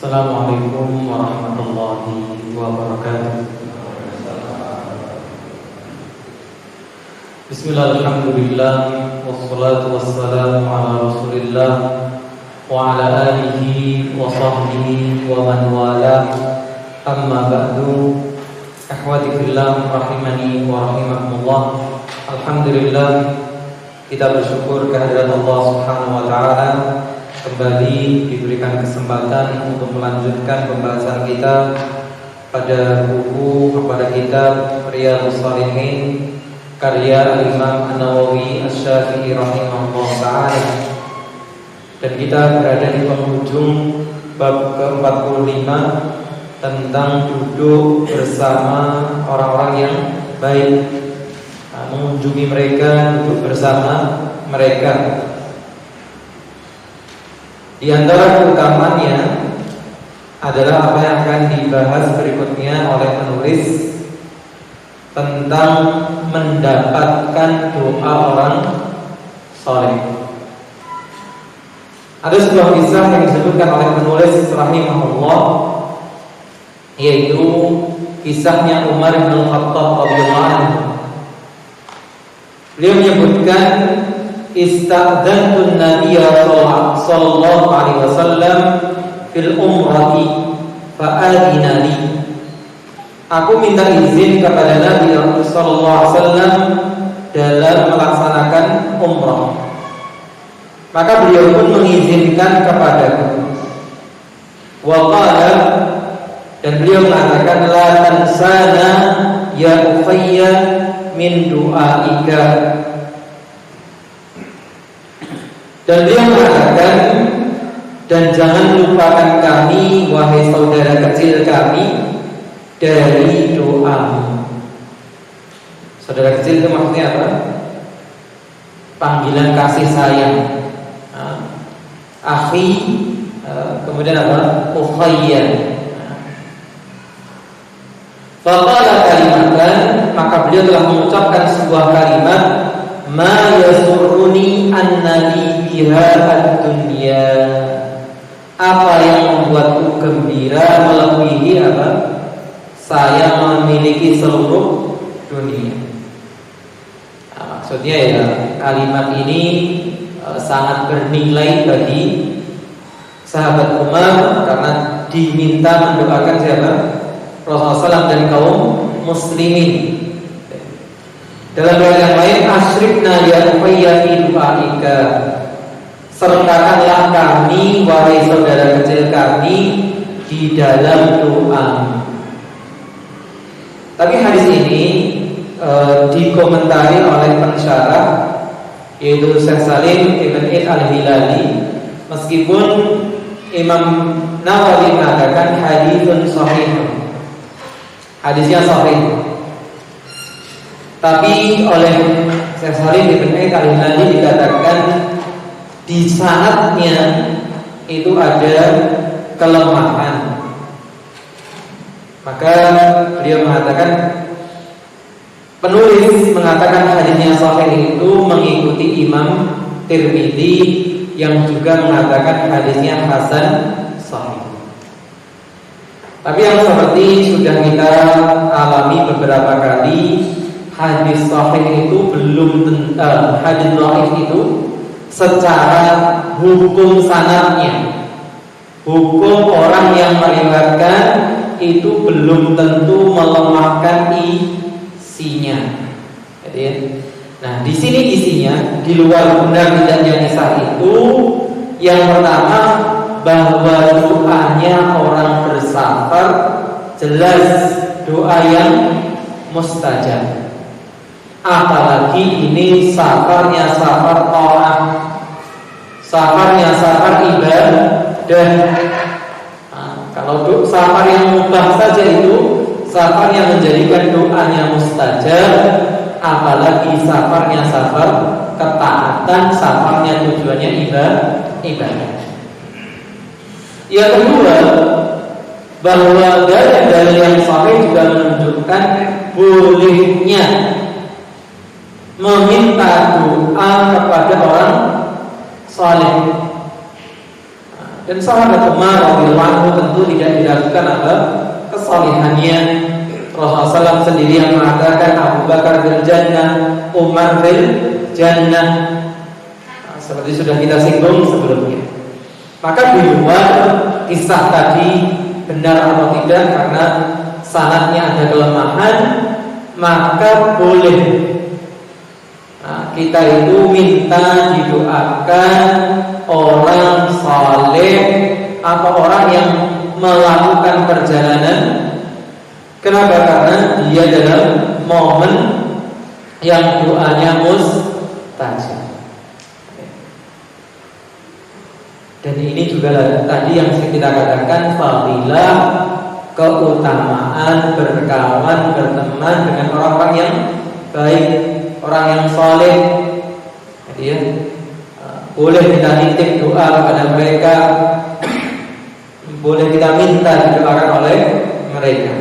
Assalamualaikum warahmatullahi wabarakatuh. Bismillah, alhamdulillah, wassalatu wassalamu ala rasulillah wa ala alihi wa sahbihi wa man wala. Amma ba'du. Akhwati fillah rahimani wa rahimakumullah. Alhamdulillah, kita bersyukur kehadirat Allah Subhanahu wa taala, kembali diberikan kesempatan untuk melanjutkan pembahasan kita pada kitab Riyadhus Shalihin karya Imam An-Nawawi Asy-Syafi'i rahimahullah ta'ala. Dan kita berada di penghujung bab ke-45 tentang duduk bersama orang-orang yang baik, mengunjungi mereka, duduk bersama mereka. Di antara keutamaannya adalah apa yang akan dibahas berikutnya oleh penulis tentang mendapatkan doa orang saleh. Ada sebuah kisah yang disebutkan oleh penulis rahimahullah, yaitu kisahnya Umar bin Khattab radhiyallahu anhu. Beliau menyebutkan, istadzantu Nabiyya sallallahu alaihi wasallam fil umrati fa adina li. Aku minta izin kepada Nabi sallallahu alaihi wasallam dalam melaksanakan umrah. Maka beliau pun mengizinkan kepadaku. Wa qala, dan beliau mengatakan, la tansana ya Ukhayya min du'aika. Dan beliau mengatakan, dan jangan lupakan kami wahai saudara kecil kami dari doamu. Saudara kecil itu maksudnya apa? Panggilan kasih sayang. Akhi, kemudian apa? Ukhayya. Faqala kalimatan, maka beliau telah mengucapkan sebuah kalimat, ma yasurruni annani biha ad-dunya. Apa yang membuatku gembira melebihi apa? Saya memiliki seluruh dunia. Maksudnya ya, kalimat ini sangat bernilai bagi sahabat Umar karena diminta mendoakan siapa? Rasulullah SAW dan kaum muslimin. Dalam ayat yang lain, asyrikna ya Ukhayya fi du'aika. Sertakanlah kami wahai saudara kecil kami di dalam doa. Tapi hadis ini dikomentari oleh pensyarah, yaitu Syekh Salim Ibn Id Al-Hilali. Meskipun Imam Nawawi mengatakan haditsun sahih, hadisnya sahih, tapi oleh Syekh Salim Ibn Id Al-Hilali dikatakan di sanadnya itu ada kelemahan. Maka beliau mengatakan, penulis mengatakan hadisnya sahih itu mengikuti Imam Tirmidzi yang juga mengatakan hadisnya hasan sahih. Tapi yang seperti sudah kita alami beberapa kali, hadis sahih itu belum hadis dhaif itu secara hukum sanadnya, hukum orang yang meriwayatkan itu belum tentu melemahkan isinya. Jadi, nah di sini isinya di luar benar tidaknya kisah itu, yang pertama bahwa doanya orang bersafar jelas doa yang mustajab. Apalagi ini safarnya safar ta'ah, safarnya safar ibadah. Kalau safar yang mubah saja itu safar yang menjadikan doanya mustajab, apalagi safarnya safar ketaatan, safarnya tujuannya ibadah. Yang kedua, bahwa dalil yang sahih juga menunjukkan bolehnya meminta doa kepada orang saleh. Dan sahabat Umar radhiyallahu anhu tentu tidak diragukan apa kesalehannya. Rasulullah SAW sendiri yang mengatakan Abu Bakar fil jannah, Umar fil jannah. Seperti sudah kita singgung sebelumnya. Maka di luar kisah tadi benar atau tidak karena sanadnya ada kelemahan, maka boleh kita itu minta didoakan orang saleh atau orang yang melakukan perjalanan. Kenapa? Karena dia dalam momen yang doanya mustajab. Dan ini juga tadi yang kita katakan fadilah, keutamaan berkawan, berteman dengan orang-orang yang baik, orang yang saleh. Jadi ya, boleh kita nitip doa kepada mereka, boleh kita minta didoakan oleh mereka.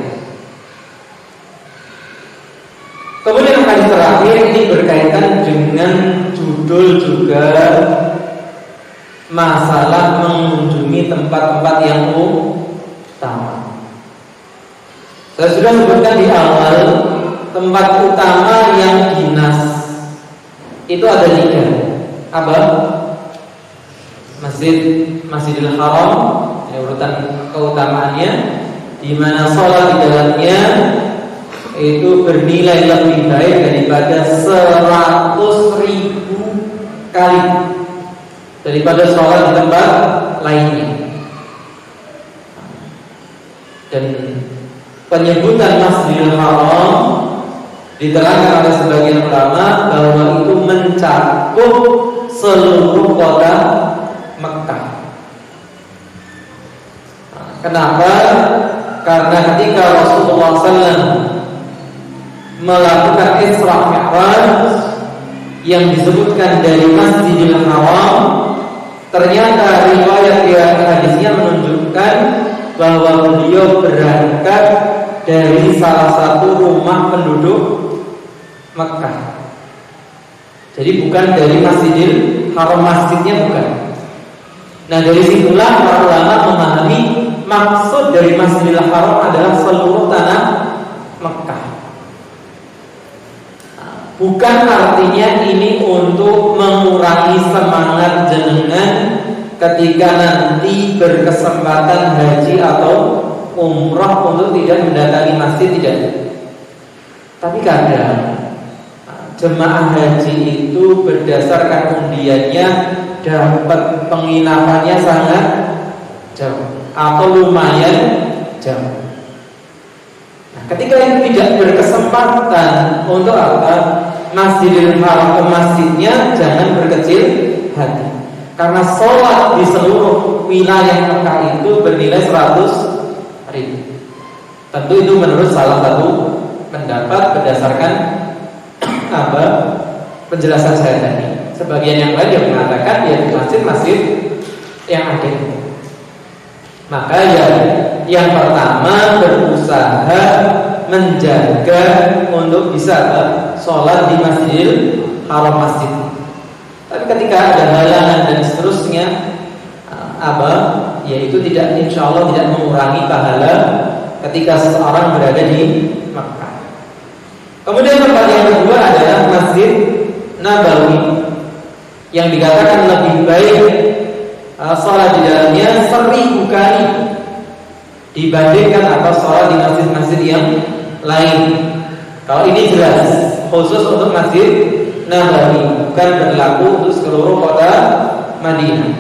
Kemudian hadis terakhir ini berkaitan dengan judul juga, masalah mengunjungi tempat-tempat yang utama. Saya sudah sebutkan di awal, tempat utama yang dinas itu ada 3. Apa? Masjidil Haram, ini urutan keutamaannya, di mana sholat di dalamnya itu bernilai lebih baik daripada 100.000 kali daripada sholat di tempat lainnya. Dan penyebutan Masjidil Haram diterangkan oleh sebagian ulama bahwa itu mencakup seluruh kota Mekah. Kenapa? Karena ketika Rasulullah SAW melakukan Isra Mi'raj yang disebutkan dari Masjidil Haram, ternyata riwayat hadisnya menunjukkan bahwa beliau berangkat dari salah satu rumah penduduk Mekah. Jadi bukan dari Masjidil Haram, masjidnya bukan. Nah, dari situlah para ulama memahami maksud dari Masjidil Haram adalah seluruh tanah Mekah. Bukan artinya ini untuk mengurangi semangat jenengan ketika nanti berkesempatan haji atau umrah untuk tidak mendatangi masjid, tidak. Tapi kadang jemaah haji itu berdasarkan undiannya dapat penginapannya sangat jauh atau lumayan jauh. Nah, ketika itu tidak berkesempatan untuk apa? Masjidil Haram ke masjidnya, jangan berkecil hati. Karena sholat di seluruh wilayah Mekah itu bernilai 100.000. Tentu itu menurut salah satu pendapat berdasarkan apa? Penjelasan saya tadi. Sebagian yang lain yang mengatakan ya di masjid-masjid yang ada. Maka yang pertama berusaha menjaga untuk bisa sholat di Masjidil Haram masjid. Tapi ketika ada halangan dan seterusnya, yaitu tidak, insya Allah tidak mengurangi pahala ketika seseorang berada di Makkah. Kemudian tempat yang kedua adalah Masjid Nabawi, yang dikatakan lebih baik sholat di dalamnya 1.000 kali dibandingkan sholat di masjid-masjid yang lain. Kalau ini jelas khusus untuk Masjid Nabawi, bukan berlaku untuk seluruh kota Madinah.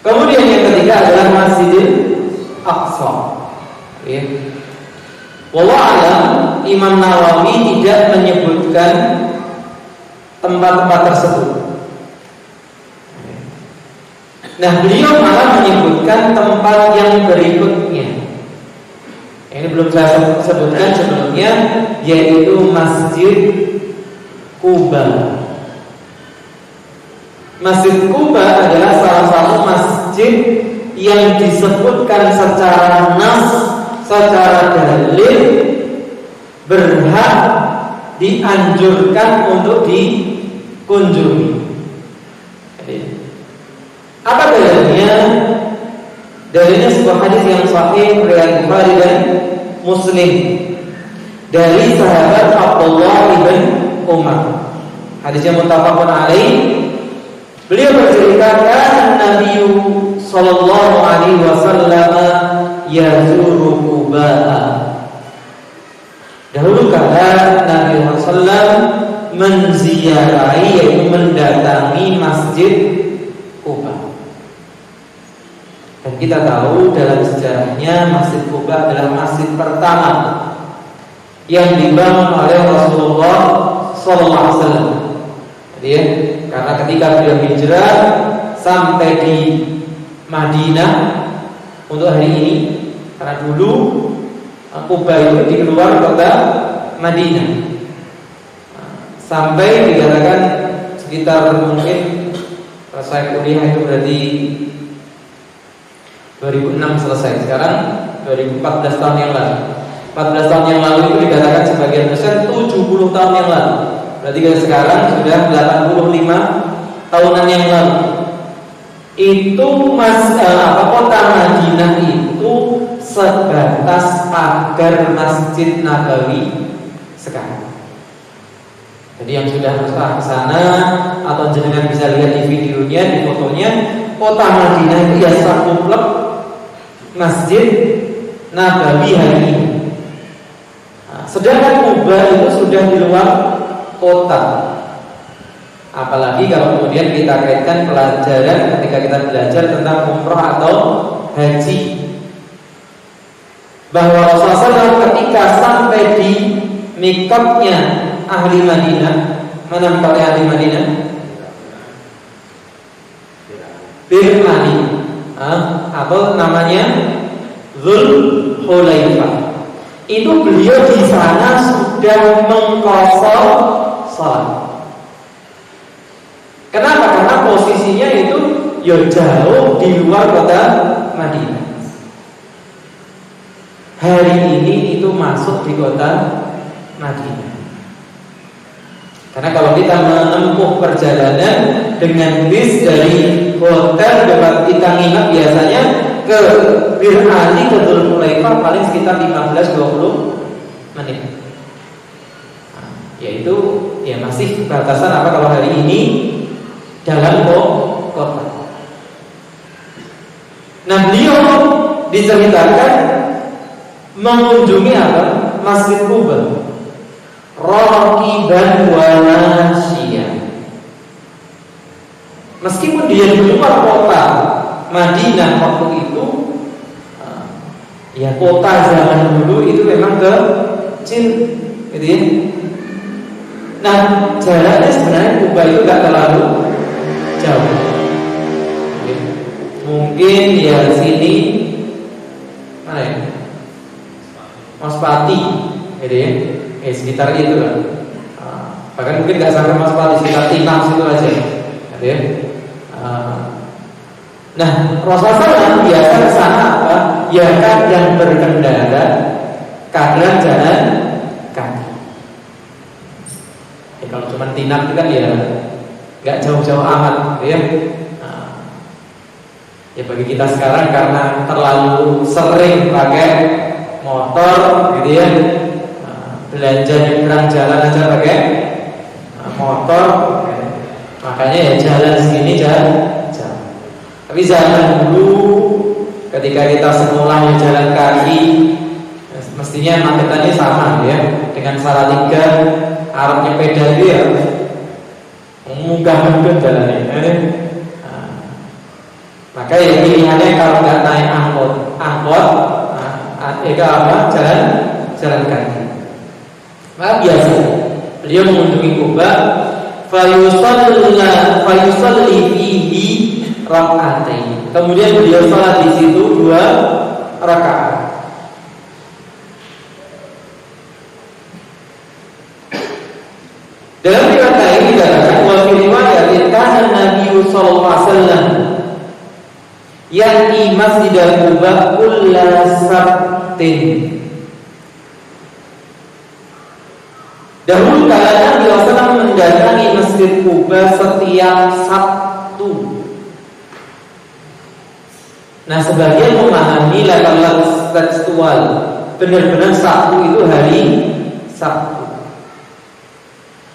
Kemudian yang ketiga adalah Masjidil Aqsa. Wallahu a'lam, Imam Nawawi tidak menyebutkan tempat-tempat tersebut. Nah, beliau malah menyebutkan tempat yang berikutnya. Ini belum saya sebutkan sebelumnya, yaitu Masjid Quba. Masjid Quba adalah salah satu masjid yang disebutkan secara nas, secara dalil berhak dianjurkan untuk dikunjungi. Apa dalilnya? sebuah hadis yang sahih riwayat Bukhari dan Muslim dari sahabat Abdullah bin Umar. Hadisnya muttafaqun alaih. Beliau bercerita, kan Nabi sallallahu alaihi wasallam yazuru Quba. Dahulu kala Nabi SAW menziarahi, yaitu mendatangi Masjid Quba. Dan kita tahu dalam sejarahnya Masjid Quba adalah masjid pertama yang dibangun oleh Rasulullah SAW. Jadi ya, karena ketika beliau hijrah sampai di Madinah untuk hari ini, karena dulu Quba itu di luar kota Madinah, sampai dikatakan sekitar mungkin saya kuliah itu berarti 2006 selesai. Sekarang 2014 tahun yang lalu. 14 tahun yang lalu itu dikatakan sebagian besar 70 tahun yang lalu. Berarti kalau sekarang sudah 85 tahunan yang lalu. Itu kota Madinah itu sebatas pagar Masjid Nabawi sekarang. Jadi yang sudah ke sana atau jenengan bisa lihat di videonya, di fotonya, kota Madinah itu ya satu blok Masjid Nabawi hari ini. Sedangkan Quba itu sudah di luar kota. Apalagi kalau kemudian kita kaitkan pelajaran ketika kita belajar tentang umroh atau haji, bahwa Rasulullah SAW ketika sampai di mikotnya ahli Madinah, mana mikotnya ahli Madinah? Birmani, atau namanya Dzul Hulaifah. Itu beliau di sana sudah mengqasar salat. Kenapa? Karena posisinya itu jauh di luar kota Madinah. Hari ini itu masuk di kota Madinah. Karena kalau kita menempuh perjalanan dengan bis dari hotel tempat kita nginap biasanya ke Bir Ali ke Dzul Hulaifah paling sekitar 15-20 menit. Yaitu ya masih batasan apa kalau hari ini dalam kota. Nah, beliau diceritakan mengunjungi apa? Masjid Quba. Raqiban wa nasyian. Meskipun dia di luar kota Madinah waktu itu, ya kota zaman dulu itu memang kecil, gitu ya. Nah, jalannya sebenarnya Quba itu gak terlalu jauh. Mungkin ya sini mana ya? Maspati, gitu ya. Sekitar itu lah. Bahkan mungkin nggak sampai Maspati, sekitar Timang situ aja, gitu ya. Nah, Rasulullah biasa ke sana apa? Ya kadang berkendara, kadang jalan kaki. Kalau cuma Tinang itu kan ya nggak jauh-jauh amat, gitu ya. Ya bagi kita sekarang karena terlalu sering pakai motor, gitu ya, belanja nyebrang jalan aja pakai motor, makanya ya jalan segini jalan. Tapi zaman dulu ketika kita sekolah ya jalan kaki, mestinya maketannya sama ya dengan Salatiga, Arab nyepeda itu ya munggah-munggah jalannya. Maka ya pilihannya kalau nggak naik angkot, jalan kaki. Maka biasa beliau mengunjungi Quba, fayusalli fihi rak'atain. Kemudian beliau salat di situ 2 rakaat. Dalam riwayat lain dikatakan wa fi riwayatin kana Nabi sallallahu alaihi wasallam ya'ti Masjid Quba kulla sabtin. Dahulu kala Nabi SAW mendatangi Masjid Quba setiap Sabtu. Nah, sebagian memahami level tekstual, benar-benar Sabtu itu hari Sabtu.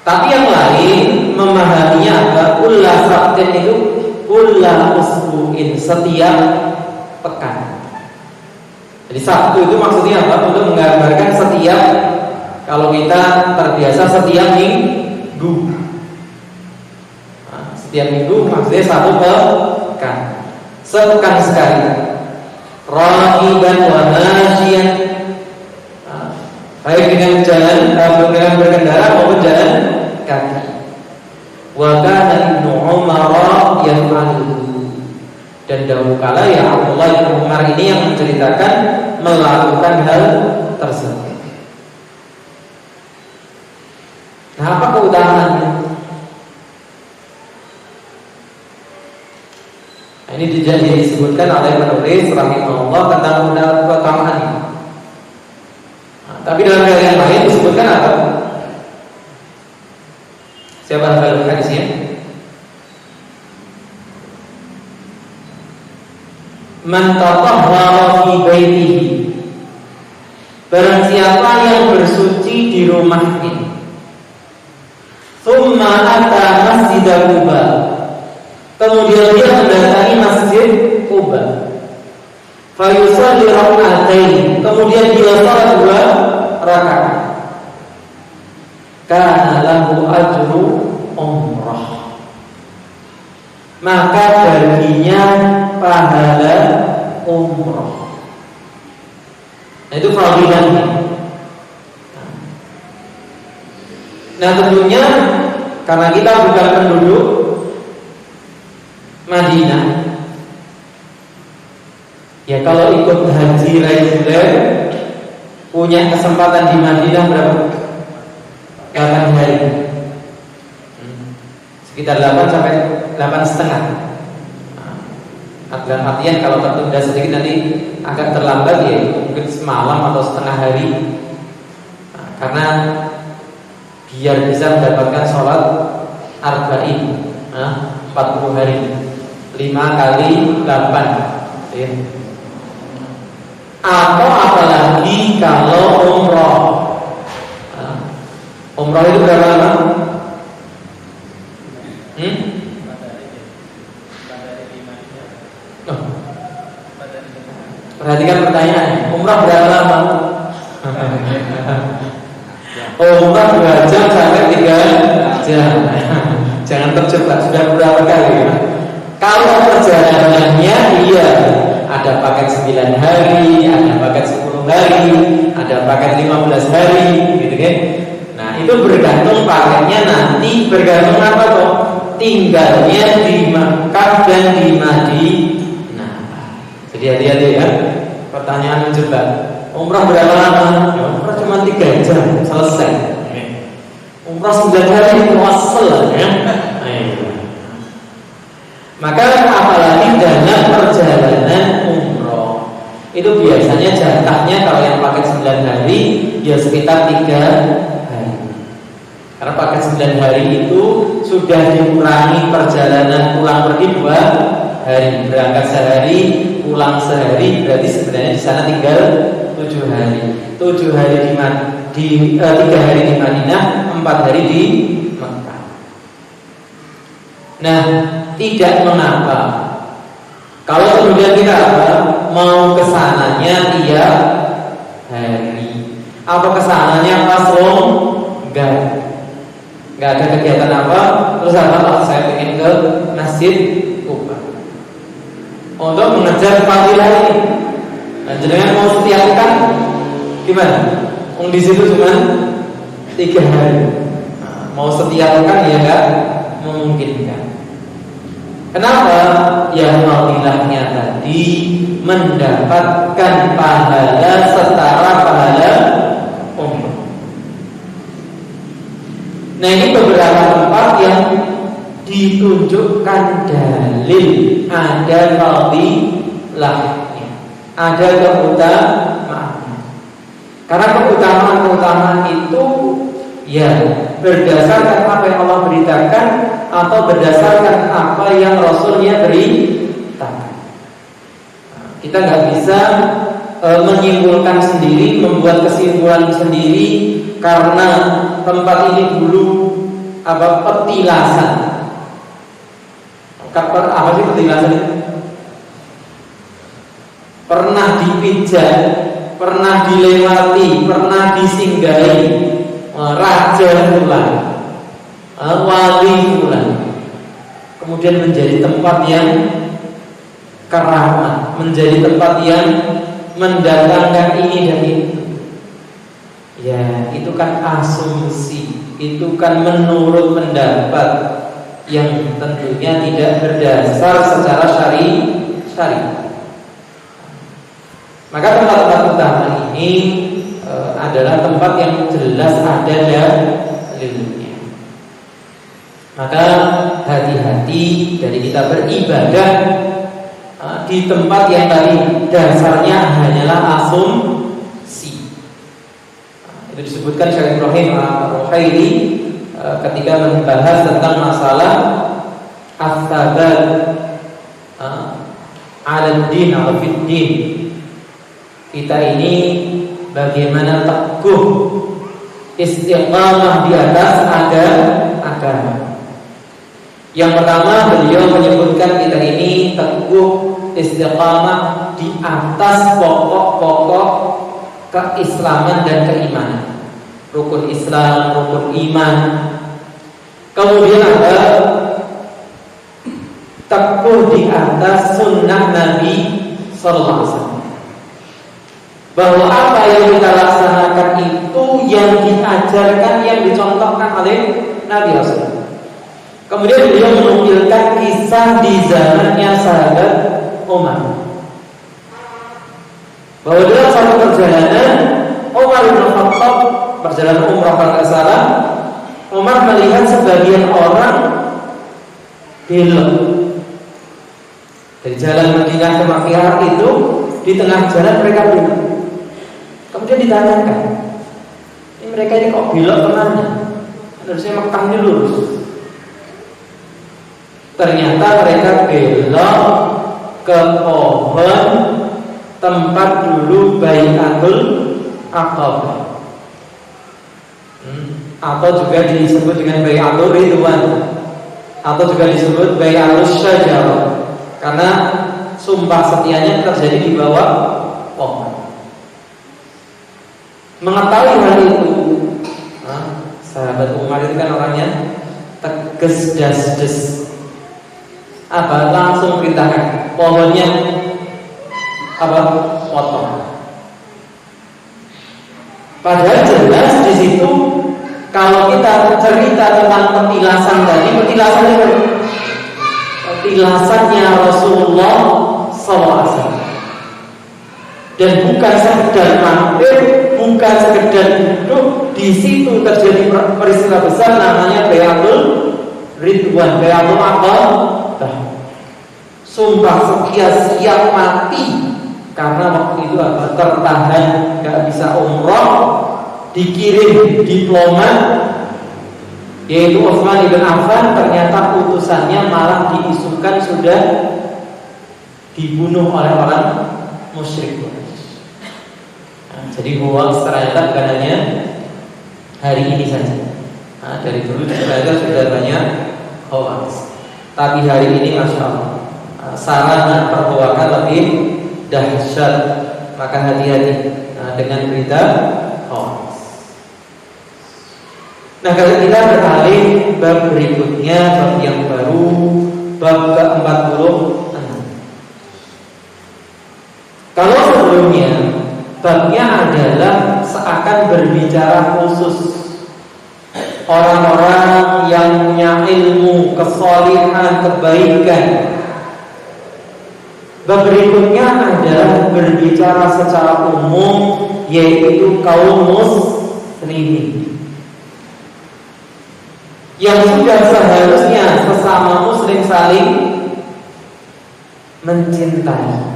Tapi yang lain memahaminya apa? Ulah Sabtin itu ulah usbu'in, setiap pekan. Jadi Sabtu itu maksudnya apa? Untuk menggambarkan setiap, kalau kita terbiasa setiap minggu. Nah, setiap minggu maksudnya satu pekan, sepekan sekali. Rahiban wa masyian, baik dengan jalan, dengan berkendara maupun jalan kaki. Wa kana Ibnu Umar yaf'aluhu, dan dahulu kala ya Abdullah bin Umar ini yang menceritakan melakukan hal tersebut. Nah, apa keutamaannya? Nah, ini disebutkan oleh penulis rahimahullah tentang keutamaannya. Nah, tapi dalam hal yang lain disebutkan apa? Siapa hafal hadisnya? Man tatahhara fi baitihi, barang siapa yang bersuci di rumahnya, thumma ata masjid Quba, kemudian dia mendatangi masjid Quba, fa yusalli rak'atain, kemudian dia salat 2 rakaat, kana lahu ajru umrah, maka baginya pahala umrah. Nah, itu fadilahnya. Nah, tentunya karena kita bukan penduduk Madinah, ya kalau ikut haji reguler punya kesempatan di Madinah berapa? 8 hari, sekitar 8 sampai 8,5. Dalam artian kalau tertunda sedikit nanti agak terlambat, ya mungkin semalam atau setengah hari. Nah, karena biar bisa mendapatkan sholat arba'in, 40 hari, 5 kali 8, ya. Atau apalagi kalau umroh. Umroh itu berapa lama? Perhatikan pertanyaan, umrah berapa lama? Umrah 2 jam sampai 3 jam. Jangan terjebak, sudah berapa kali? Kalau perjalanannya, iya, ada paket 9 hari, ada paket 10 hari, ada paket 15 hari, gitu kan? Nah, itu bergantung paketnya nanti, bergantung apa toh? Tinggalnya di Makkah dan di Madinah. Jadi hati-hati ya. Pertanyaan menjebak. Umrah berapa lama? Ya, umrah cuma 3 jam selesai. Umrah 9 hari muassal ya. Maka apalagi dalam perjalanan umroh, itu biasanya jatahnya kalau yang paket 9 hari ya sekitar 3 hari. Karena paket 9 hari itu sudah dikurangi perjalanan pulang pergi 2 hari, berangkat sehari, pulang sehari, berarti sebenarnya di sana tinggal 7 hari. 7 hari di 3 hari di Madinah, 4 hari di Mekah. Nah, tidak mengapa kalau kemudian kita mau kesananya tiap hari, apa kesananya pas enggak ada kegiatan apa, terus apa? Saya ingin ke Masjid Quba untuk mengejar fadilah ini. Nah, jenengan mau setiap kan gimana? Di situ cuma 3 hari. Nah, mau setiap kan ya enggak memungkinkan. Kenapa? Ya fadilahnya tadi mendapatkan pahala setara pahala umrah. Nah, ini beberapa tempat yang ditunjukkan dalil ada fadilahnya, ada keutamaan. Karena keutamaan itu ya berdasarkan apa yang Allah beritakan atau berdasarkan apa yang Rasulnya beritakan. Kita nggak bisa menyimpulkan sendiri, membuat kesimpulan sendiri karena tempat ini dulu petilasan. Apa sih petilasan itu? Pernah dipijak, pernah dilewati, pernah disinggahi raja fulan, wali fulan. Kemudian menjadi tempat yang keramat, menjadi tempat yang mendatangkan ini dan itu. Ya, itu kan asumsi, itu kan menurut pendapat yang tentunya tidak berdasar secara syariat. Maka tempat-tempat utama ini adalah tempat yang jelas ada dalilnya. Maka hati-hati dari kita beribadah di tempat yang tadi dasarnya hanyalah asumsi. Itu disebutkan Syekh Ibrahim Ar-Ruhaili ketika membahas tentang masalah as-sabat al-din atau fid-din. Kita ini bagaimana teguh istiqamah di atas agama. Yang pertama, beliau menyebutkan kita ini teguh istiqamah di atas pokok-pokok keislaman dan keimanan. Rukun Islam, rukun iman. Kemudian ada teguh di atas sunnah Nabi sallallahu alaihi wasallam. Bahwa apa yang kita laksanakan itu yang diajarkan, yang dicontohkan oleh Nabi Rasul. Kemudian beliau menukilkan kisah di zamannya sahabat Umar, bahwa dalam satu perjalanan Umar bin Khattab, perjalanan umrah kalau tidak salah, Umar melihat sebagian orang belok dari jalan Madinah ke Makkah itu, di tengah jalan mereka belok. Kemudian ditanyakan, ini mereka ini kok belok kemana? Harusnya Makkah ini lurus. Ternyata mereka belok ke pohon tempat dulu Bai'atul Aqabah, atau juga disebut dengan Bai'atul Ridwan, atau juga disebut Bai'atul Syajarah, karena sumpah setianya terjadi di bawah pohon. Mengetahui hal itu, sahabat Umar itu kan orangnya tegas das-des. Langsung perintahkan pohonnya potong. Padahal jelas di situ kalau kita cerita tentang petilasan tadi, petilasannya Rasulullah SAW, dan bukan sekedar mampir, bukan sekedar duduk. Di situ terjadi peristiwa besar namanya Bai'atul Ridwan, Bai'atul Aqabah. Sumpah setia siap mati karena waktu itu tertahan, gak bisa umroh, dikirim diplomat yaitu Utsman bin Affan. Ternyata utusannya malah diisukan sudah dibunuh oleh orang musyrik. Jadi hoax ternyata bukan hanya hari ini saja. Dari dulu ternyata sudah banyak hoax. Tapi hari ini Masya Allah, sarana perhoakan lebih dahsyat. Maka hati-hati dengan berita hoax. Nah, kalau kita beralih bab berikutnya, bab yang baru, bab ke-46. Kalau sebelumnya babnya adalah seakan berbicara khusus orang-orang yang punya ilmu, kesolihan, kebaikan. Bab berikutnya adalah berbicara secara umum, yaitu kaum muslimin yang sudah seharusnya sesama muslim saling mencintai.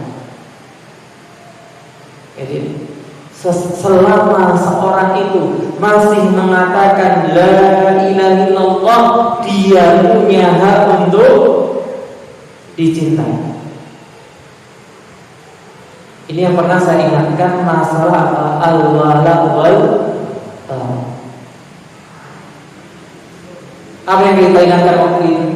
Jadi selama seorang itu masih mengatakan la ilaha illallah, dia punya hak untuk dicintai. Ini yang pernah saya ingatkan, masalah al-wala wal bara. Apa yang kita ingatkan waktu itu?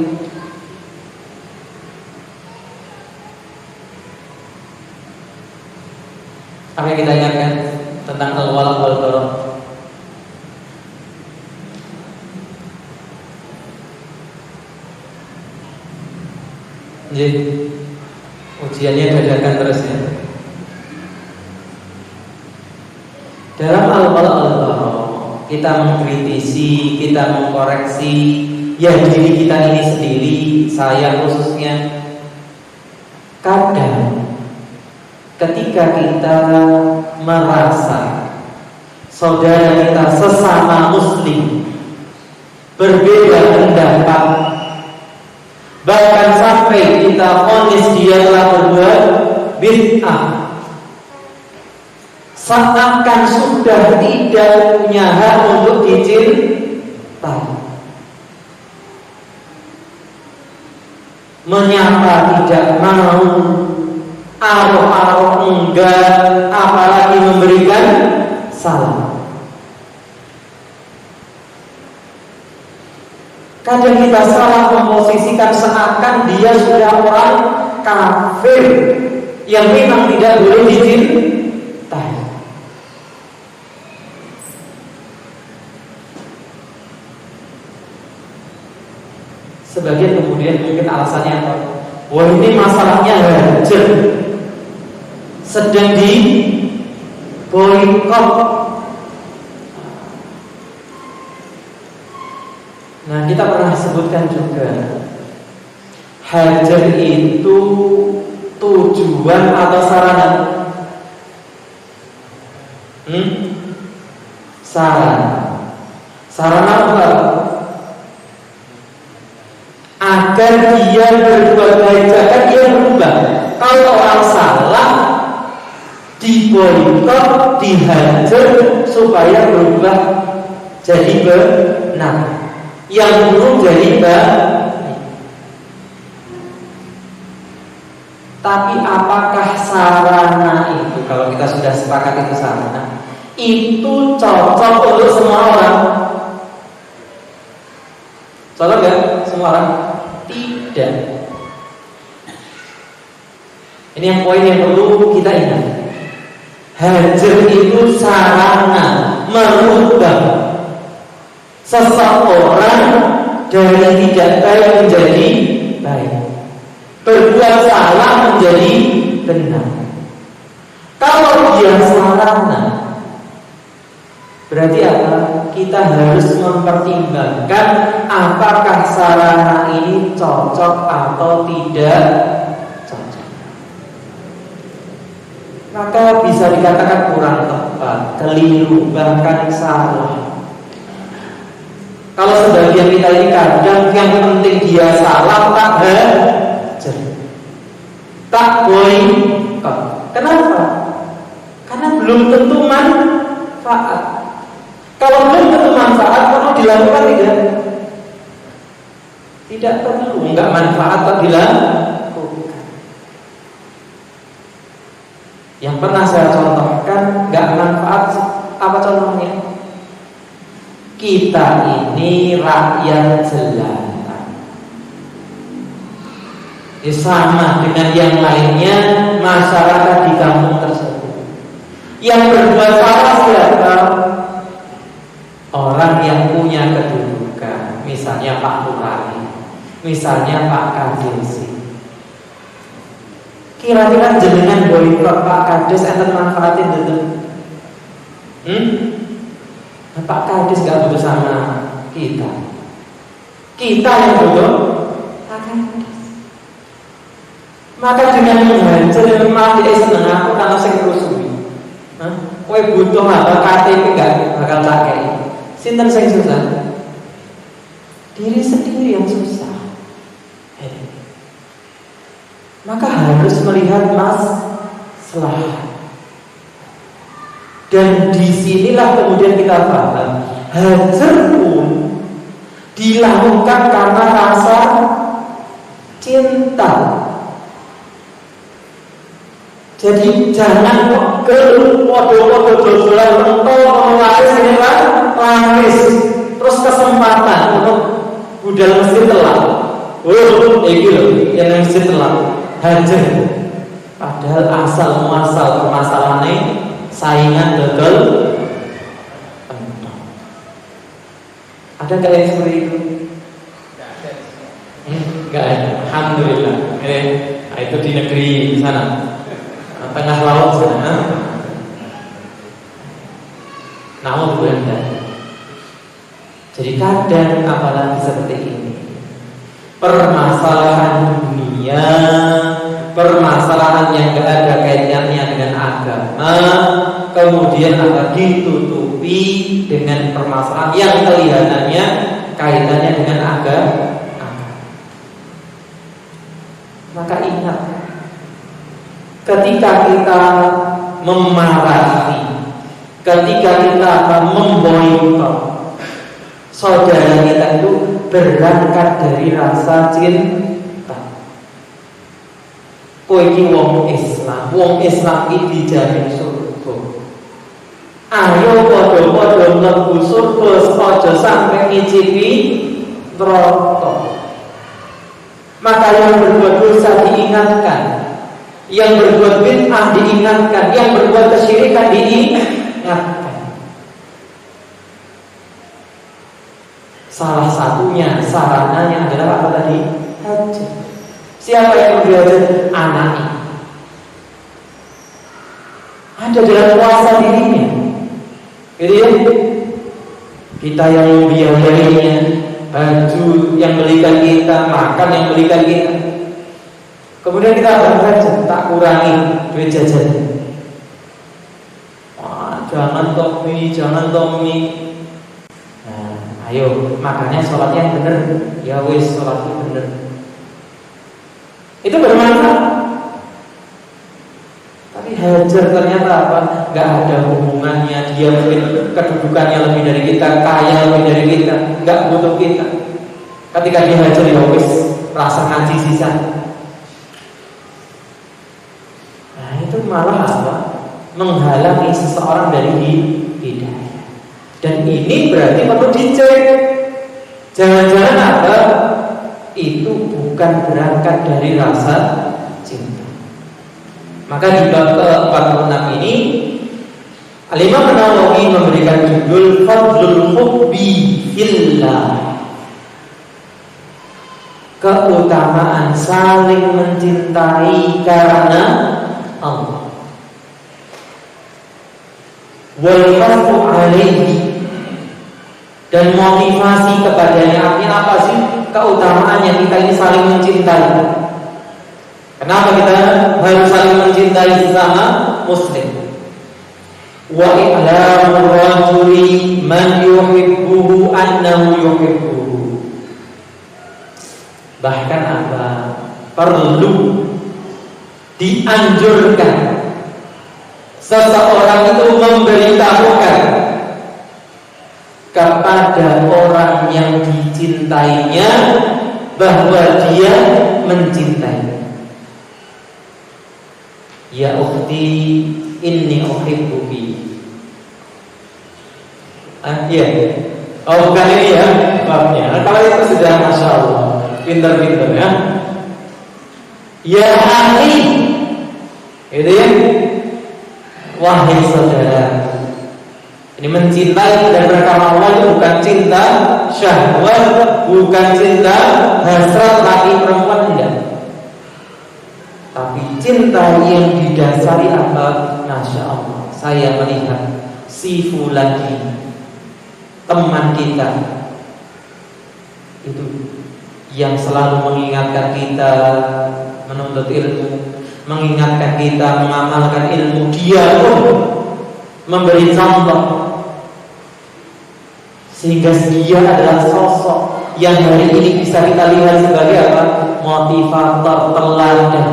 Apa yang kita ingatkan tentang al-wala wal bara? Jadi ujiannya dadakan terus ya. Dalam al-wala wal bara kita mengkritisi, kita mengkoreksi ya diri kita ini sendiri, saya khususnya. Kadang ketika kita merasa saudara kita sesama muslim berbeda pendapat, bahkan sampai kita vonis dia telah berbuat bid'ah, seakan sudah tidak punya hak untuk dicintai, menyapa tidak mau, arok-arok enggak, apalagi memberikan salam. Kadang kita salah memposisikan seakan dia sudah orang kafir yang memang tidak boleh dicintai. Sebagian kemudian mungkin alasannya apa? Wah, ini masalahnya hajar, sedang di boykot. Nah, kita pernah sebutkan juga, hajar itu tujuan atau sarana? Sarana apa? Agar dia berbuat baik, agar dia berubah. Kalau orang salah, diboykot, dihajar supaya berubah jadi benar, yang buruk jadi baik. Tapi apakah sarana itu, kalau kita sudah sepakat itu sarana, itu cocok untuk semua orang? Cocok gak semua orang? Tidak. Ini yang poin yang perlu kita ingat. Hajar itu sarana merubah seseorang dari tidak baik menjadi baik, berbuat salah menjadi benar. Kalau dia sarana, berarti apa? Kita harus mempertimbangkan apakah sarana ini cocok atau tidak cocok. Maka bisa dikatakan kurang tepat, keliru, bahkan salah. Kalau sebagian kita ini kadang yang penting dia salah, tak hajar, tak boykot. Kenapa? Karena belum tentu manfaat. Kalau belum tentu manfaat, perlu dilakukan tidak perlu, enggak manfaat tak dilakukan. Yang pernah saya contohkan enggak manfaat, apa contohnya? Kita ini rakyat jelata, ya sama dengan yang lainnya masyarakat di kampung tersebut. Yang berbuat salah siapa? Orang yang punya kedudukan, misalnya Pak Lurah, misalnya Pak Kades. Kira-kira jenengan boykot Pak Kades enten manfaatin itu? Pak Kades gak butuh sama kita. Kita yang butuh Pak Kades. Maka dengan menghajar memang dia seneng aku karena saya rusui. Kowe butuh apa KTP gak bakal tak kei. Sinten sing susah? Diri sendiri yang susah. Maka harus melihat maslahat. Dan disinilah kemudian kita paham, hajar pun dilakukan karena rasa cinta. Jadi jangan pegel podo-podo dodolan mentol laris ini laris. Terus kesempatan untuk budal masjid telat. Iki lho, yang masjid telat. Hajar. Padahal asal muasal permasalahannya saingan dodol. Ada nggak yang seperti itu? Nggak ada. Alhamdulillah. Nah, itu di negeri sana. Tengah laut sana. Namun Anda. Jadi kadang apalagi seperti ini, permasalahan dunia, permasalahan yang gak ada kaitannya dengan agama, kemudian akan ditutupi dengan permasalahan yang kelihatannya kaitannya dengan agama. Maka ingat, ketika kita memarahi, ketika kita memboikot saudara kita itu berangkat dari rasa cinta. Kowe iki wong Islam iki dijamin surga. Ayo padha-padha mlebu surga, aja sampai ngicipi neraka. Maka yang berbuat dosa diingatkan, yang berbuat bid'ah diingatkan, yang berbuat kesyirikan diingatkan. Salah satunya sarananya adalah apa tadi? Haji. Siapa yang berhaji? Anaknya. Ada dalam kuasa dirinya. Jadi kita yang membiayainya, baju yang belikan kita, makan yang belikan kita. Kemudian kita berhaji, tak kurangi duit jajan. Jangan topi, jangan tomi. Ayo, makanya sholatnya bener. Ya wis, sholatnya bener. Itu bermanfaat. Tapi hajar ternyata apa? Gak ada hubungannya. Dia mungkin kedudukannya lebih dari kita, kaya lebih dari kita, gak butuh kita. Ketika dia hajar, ya wis, rasa ngaji sisa. Nah itu malah apa? Menghalangi seseorang dari hidayah. Dan ini berarti perlu dicek. Jangan-jangan apa? Itu bukan berangkat dari rasa cinta. Maka di bab ke-46 ini Al-Imam Nawawi memberikan judul Fadlul Hubbi Fillah, keutamaan saling mencintai karena Allah. Wal hafu alaihi, dan motivasi kepadanya. Artinya apa sih keutamaannya kita ini saling mencintai? Kenapa kita harus saling mencintai sesama muslim? Wa i'lamu rajuli man yuhibbuhu annahu yuhibbuhu. Bahkan apa? Perlu dianjurkan seseorang itu memberitahukan kepada orang yang dicintainya bahwa dia mencintainya. Ya ukhti, inni uhibbuki. Iya. Oh bukan ini ya babnya. Kalau itu sudah masya Allah, pinter-pinter ya. Ya akhi, itu ya. Wahai saudara, ini mencintai dan berkata Allah itu bukan cinta syahwat, bukan cinta hasrat laki perempuan, enggak. Tapi cinta yang didasari apa? Masya Allah, saya melihat si fulan, teman kita itu yang selalu mengingatkan kita menuntut ilmu, mengingatkan kita mengamalkan ilmu. Dia pun memberi contoh, sehingga dia adalah sosok yang hari ini bisa kita lihat sebagai apa? Motivator, teladan.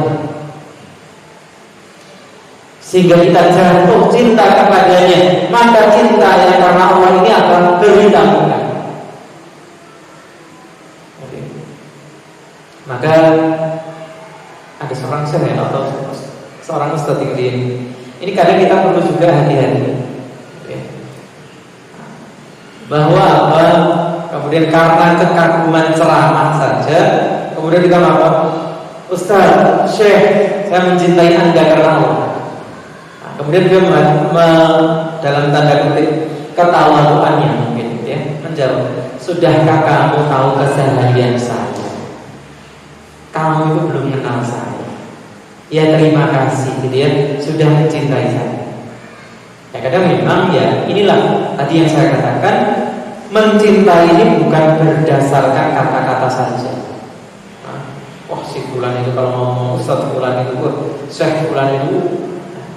Sehingga kita jatuh cinta kepadanya. Maka cinta yang karena Allah ini akan berlimpah. Maka ada seorang saya atau seorang ustadz ini. Ini kadang kita perlu juga hati-hati, ya. Bahwa apa? Kemudian karena kekaguman ceramah saja, kemudian kita apa? Ustaz, Syekh, saya mencintai Anda karena Allah. Nah, kemudian dia dalam tanda kutip ketawaduannya mungkin, ya, menjawab, sudahkah kamu tahu keseharian saya? Kamu itu belum kenal saya. Ya terima kasih, gitu ya, sudah mencintai saya. Ya kadang memang ya inilah tadi yang saya katakan, mencintai ini bukan berdasarkan kata-kata saja. Wah si fulan itu kalau ngomong Ustaz fulan itu, Syekh fulan itu,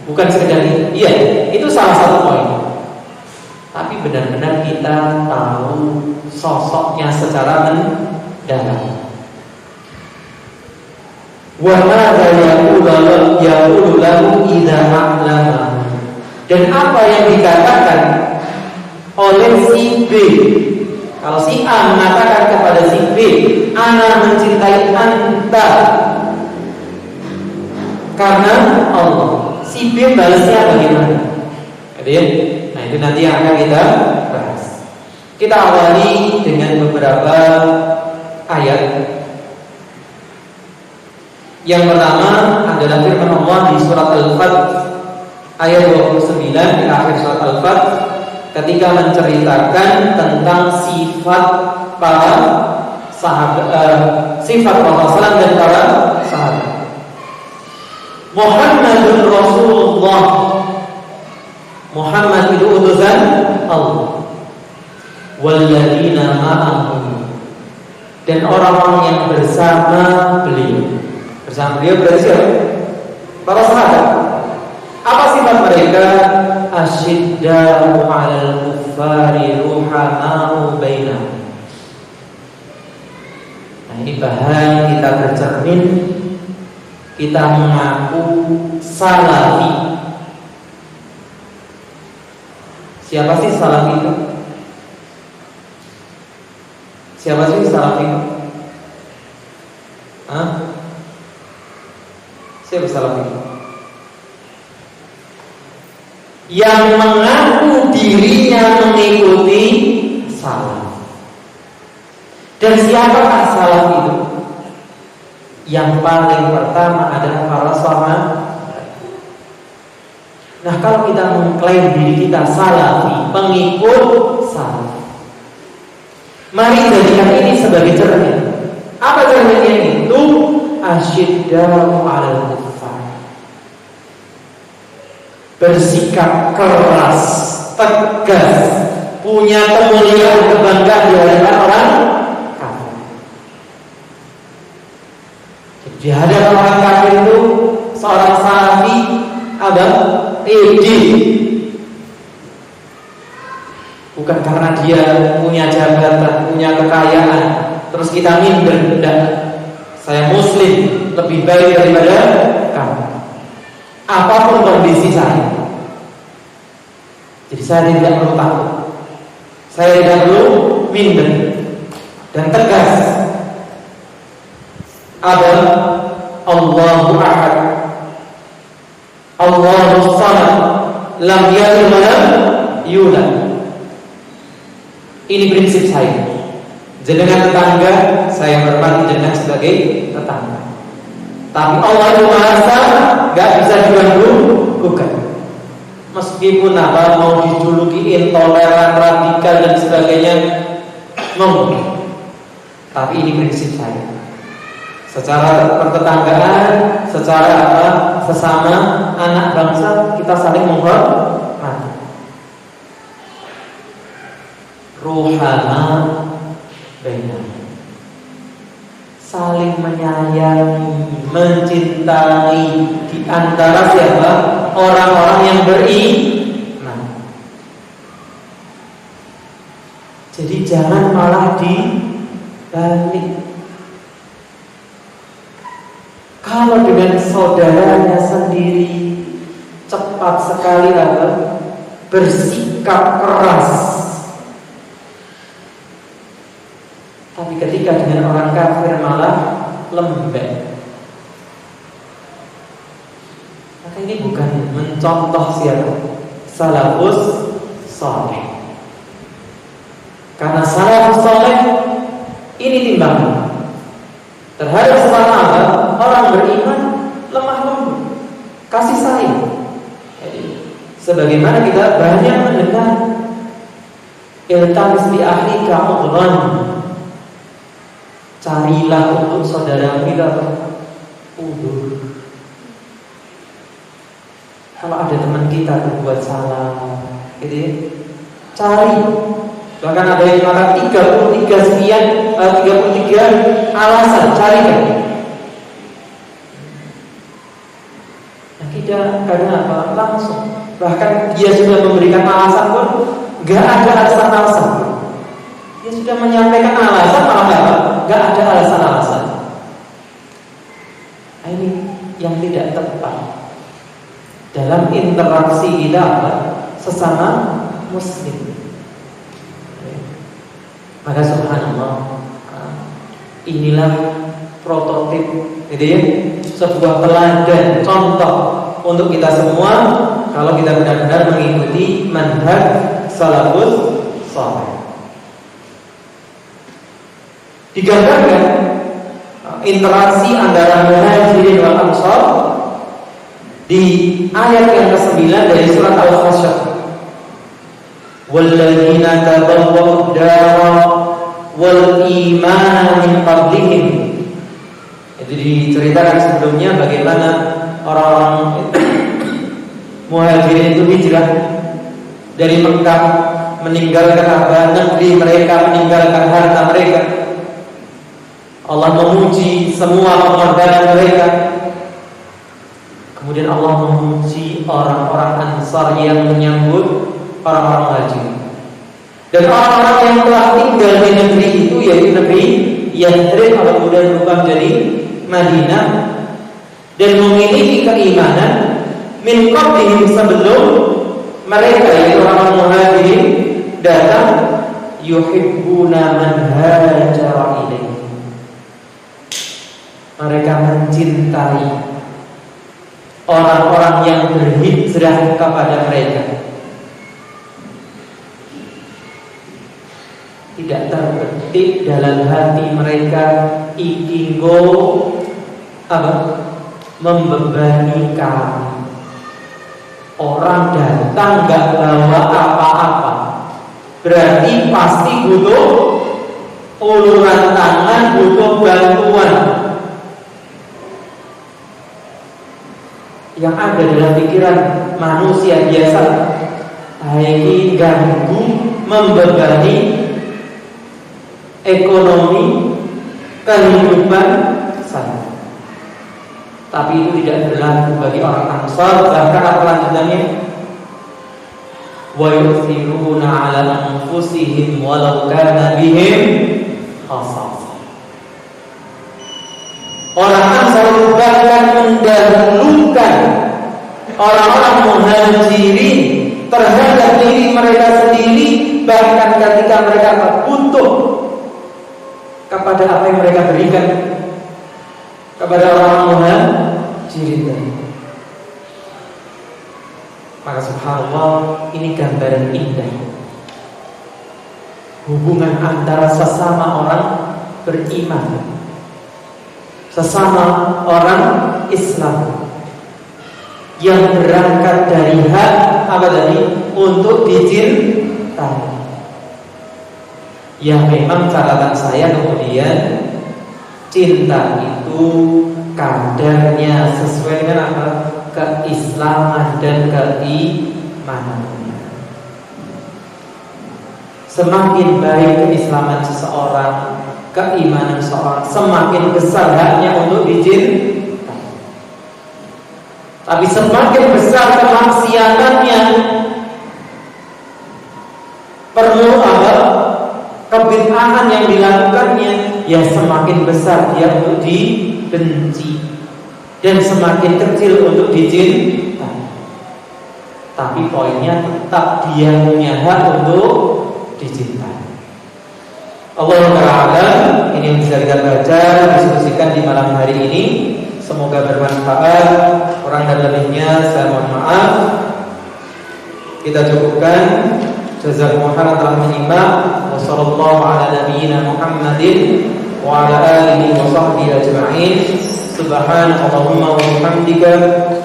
bukan sekedar itu. Iya, itu salah satu poin. Tapi benar-benar kita tahu sosoknya secara mendalam. Wa madza yaqulu lahu idza a'lama. Dan apa yang dikatakan oleh si B, kalau si A mengatakan kepada si B, ana mencintai anta karena Allah, si B balasnya bagaimana? Nah itu nanti yang akan kita bahas. Kita awali dengan beberapa ayat. Yang pertama adalah firman Allah di surat Al-Fath ayat 29 di akhir surat Al-Fath, ketika menceritakan tentang sifat para sahabat, sifat Rasulullah dan para sahabat. Muhammadun Rasulullah, Muhammad itu utusan Allah. Walladzina ma'ahu, dan orang-orang yang bersama beliau. Bersama beliau berarti siapa? Para sahabat. Apa sifat mereka? Asyidda'u 'alal kuffari ruhama'u bainahum. Nah ini bahan kita bercermin, kita mengaku salafi. Siapa sih salafi itu? Siapa sih salafi itu? Hah? Siapa salafi itu? Yang mengaku dirinya mengikuti salaf. Dan siapakah salaf itu? Yang paling pertama adalah para sahabat. Nah kalau kita mengklaim diri kita salafi, pengikut salaf, mari jadikan ini sebagai cermin. Apa cerminnya itu? Asyidda'u 'alal kuffar, bersikap keras, tegas, punya kemuliaan, kebanggaan di hadapan orang kafir. Di hadapan orang kafir itu seorang salafi ada pede, bukan karena dia punya jabatan, punya kekayaan, terus kita minder. Tidak, saya muslim, lebih baik daripada kamu, apapun kondisi saya. Jadi saya tidak perlu takut, saya tidak perlu minder, dan tegas. Ada Allahu Ahad, Allahu Samad, lam yalid wa lam yulad. Ini prinsip saya. Jenengan tetangga, saya hormati jenengan sebagai tetangga. Tapi Allah itu Maha Esa, gak bisa diganggu gugat. Meskipun apa mau dijuluki intoleran, radikal dan sebagainya, mungkin. Tapi ini prinsip saya. Secara pertetanggaan, secara apa, sesama anak bangsa, kita saling menghormati. Ruhana bainahum, saling menyayangi, mencintai di antara siapa? Orang-orang yang beriman. Jadi jangan malah dibalik. Kalau dengan saudaranya sendiri cepat sekali apa? Bersikap keras. Tapi ketika dengan orang kafir malah lembek. mencontoh siapa? Salafus saleh. Karena salafus saleh ini timbangan terhadap sesama orang beriman, lemah lembut, kasih sayang. Jadi, sebagaimana kita banyak mendengar iltamis bi ahlika udhlan, carilah untuk saudara kita udur. Kalau ada teman kita berbuat salah, gitu ya, cari. Bahkan ada yang mengatakan 33 alasan, carikan. Nah, kita karena apa? Langsung. Bahkan dia sudah memberikan alasan pun gak ada alasan-alasan. Dia sudah menyampaikan alasan, malah apa? Gak ada alasan-alasan. Nah, ini yang tidak tepat dalam interaksi kita sesama muslim. Maka subhanallah, inilah prototip, gitu ya, sebuah teladan, contoh untuk kita semua kalau kita benar-benar mengikuti manhaj salafus saleh. Digambarkan interaksi antara muhajirin wal ansar di ayat yang ke-9 dari surat Al-Hasyr. Walladzina tabawwa'ud dara wal imana min qablihim. Itu diceritakan sebelumnya bagaimana orang-orang muhajirin itu hijrah dari Mekah, meninggalkan negeri mereka, meninggalkan harta mereka. Allah memuji semua pengorbanan mereka. Kemudian Allah memuji orang-orang Ansar yang menyambut orang-orang muhajirin. Dan orang-orang yang telah tinggal di negeri itu, yaitu negeri Yathrib atau kemudian berubah jadi Madinah, dan memiliki keimanan min qablihim, sebelum mereka yaitu orang muhajirin datang, yuhibbuna man hajara ilaihim, mereka mencintai orang-orang yang berhijrah kepada mereka. Tidak terbetik dalam hati mereka ingin membebani kami. Orang datang gak bawa apa-apa, berarti pasti butuh uluran tangan, butuh bantuan. Yang ada dalam pikiran manusia biasa, ini ganggu, membebani ekonomi, kehidupan saya. Tapi itu tidak berlaku bagi orang Ansar. Bahkan apa lanjutannya? Wa yu'thiruna 'ala anfusihim walau kana bihim khasasah. Orang Ansar bahkan mendahulukan orang-orang muhajirin terhadap diri mereka sendiri, bahkan ketika mereka butuh kepada apa yang mereka berikan kepada orang muhajirin. Maka subhanallah, ini gambaran indah hubungan antara sesama orang beriman, sesama orang Islam yang berangkat dari hak untuk dicintai. Ya memang catatan saya kemudian, cinta itu kadarnya sesuai dengan apa? Keislaman dan keimanannya. Semakin baik keislaman seseorang, keimanan seseorang, semakin besar haknya untuk dicintai. Tapi semakin besar kemaksiatannya, perlu kebid'ahan yang dilakukannya, ya semakin besar dia untuk dibenci dan semakin kecil untuk dicintai. Tapi poinnya tetap dia punya hak untuk dicintai. Allah Ta'ala, ini yang bisa kita baca, diskusikan di malam hari ini. Semoga bermanfaat. Kurang dan lebihnya saya mohon maaf. Kita cukupkan. Jazakumullah khairan telah menyimak. Wassallallahu ala nabiyyina Muhammadin wa ala alihi wa sahbihi ajma'in. Subhanallahumma wa bihamdika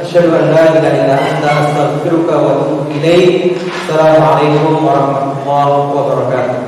asyhadu an la ilaha illa anta astaghfiruka wa atubu ilaik. Assalamualaikum warahmatullahi wabarakatuh.